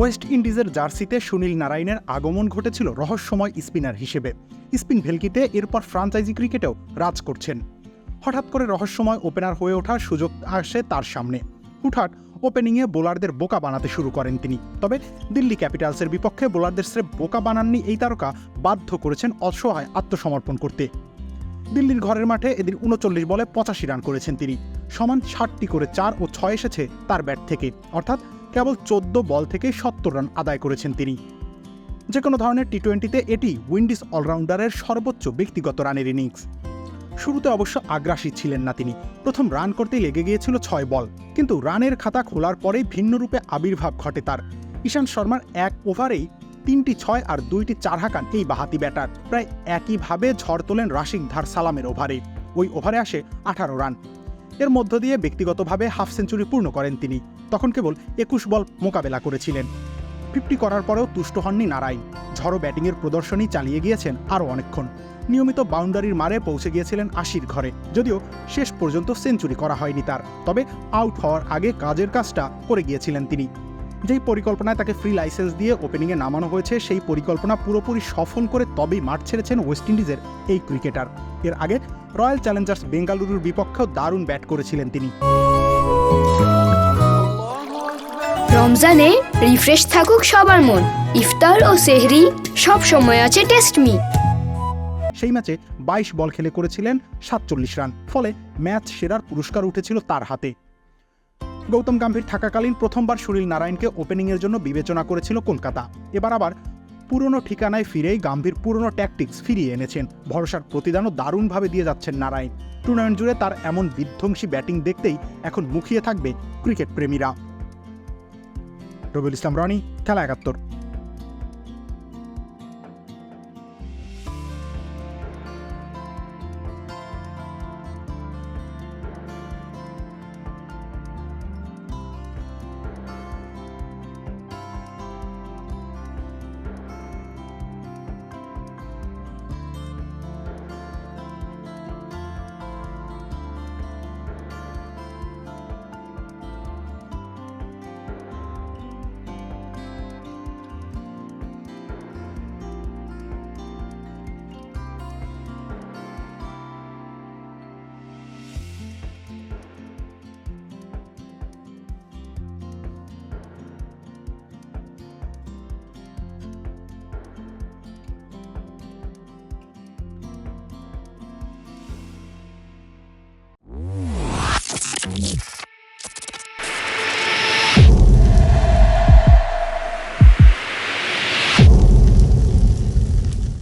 West ইন্ডিজের জার্সিতে সুনীল নারায়ণের আগমন ঘটেছিল রহস্যময় স্পিনার হিসেবে। স্পিন ভেলকিতে এরপর ফ্রাঞ্চাইজি ক্রিকেটেও রাজ করছেন। হঠাৎ করে রহস্যময় ওপেনার হয়ে ওঠার সুযোগ আসে তার সামনে। হুটহাট ওপেনিংয়ে বোলারদের বোকা বানাতে শুরু করেন তিনি। তবে দিল্লি ক্যাপিটালসের বিপক্ষে বোলারদের স্রেফ বোকা বানাননি এই তারকা, বাধ্য করেছেন অসহায় আত্মসমর্পণ করতে। দিল্লির ঘরের মাঠে এদিন ৩৯ বলে ৮৫ রান করেছেন তিনি। সমান ৬০টি করে ৪ ও ৬ এসেছে তার ব্যাট থেকে, অর্থাৎ কেবল ১৪ বল থেকে ৭০ রান আদায় করেছেন তিনি। যে কোনো ধরনের টি-20তে এটি উইন্ডিজ অলরাউন্ডারের সর্বোচ্চ ব্যক্তিগত রানের ইনিংস। শুরুতে অবশ্য আগ্রাসী ছিলেন না তিনি। প্রথম রান করতেই লেগে গিয়েছিল ৬ বল, কিন্তু রানের খাতা খোলার পরেই ভিন্ন রূপে আবির্ভাব ঘটে তার। ঈশান্ত শর্মার এক ওভারেই ৩টি ৬ আর ২টি ৪ হাঁকান এই বাহাতি ব্যাটার। প্রায় একইভাবে ঝড় তোলেন রাশিক ধার সালামের ওভারে। ওই ওভারে আসে ১৮ রান। এর মধ্য দিয়ে ব্যক্তিগতভাবে হাফ সেঞ্চুরি পূর্ণ করেন তিনি। তখন কেবল ২১ বল মোকাবেলা করেছিলেন। 50 করার পরেও তুষ্ট হননি নারায়ণ। ঝড়ো ব্যাটিংয়ের প্রদর্শনী চালিয়ে গিয়েছেন আরও অনেকক্ষণ। নিয়মিত বাউন্ডারির মারে পৌঁছে গিয়েছিলেন ৮০-র ঘরে, যদিও শেষ পর্যন্ত সেঞ্চুরি করা হয়নি তার। তবে আউট হওয়ার আগে কাজের কাজটা করে গিয়েছিলেন তিনি। যেই পরিকল্পনায় তাকে ফ্রি লাইসেন্স দিয়ে ওপেনিংয়ে নামানো হয়েছে, সেই পরিকল্পনা পুরোপুরি সফল করে তবেই মাঠ ছেড়েছেন ওয়েস্ট ইন্ডিজের এই ক্রিকেটার। এর আগে রয়্যাল চ্যালেঞ্জার্স বেঙ্গালুরুর বিপক্ষেও দারুণ ব্যাট করেছিলেন তিনি। রমজানে রিফ্রেশ থাকুক সবার মন, ইফতার ও সেহরি সব সময় আছে টেস্ট মি। সেই ম্যাচে ২২ বল খেলে করেছিলেন ৪৭ রান, ফলে ম্যাচ সেরার পুরস্কার উঠেছিল তার হাতে। গৌতম গম্ভীর থাকাকালীন প্রথমবার সুনীল নারায়ণকে ওপেনিংয়ের জন্য বিবেচনা করেছিল কলকাতা। এবার আবার পুরনো ঠিকানায় ফিরেই গম্ভীর পুরনো ট্যাকটিক্স ফিরিয়ে এনেছেন। ভরসার প্রতিদানও দারুণভাবে দিয়ে যাচ্ছেন নারায়ণ। টুর্নামেন্ট জুড়ে তার এমন বিধ্বংসী ব্যাটিং দেখতেই এখন মুখিয়ে থাকবে ক্রিকেট প্রেমীরা। রবিউল ইসলাম রনি, খেলা ৭১।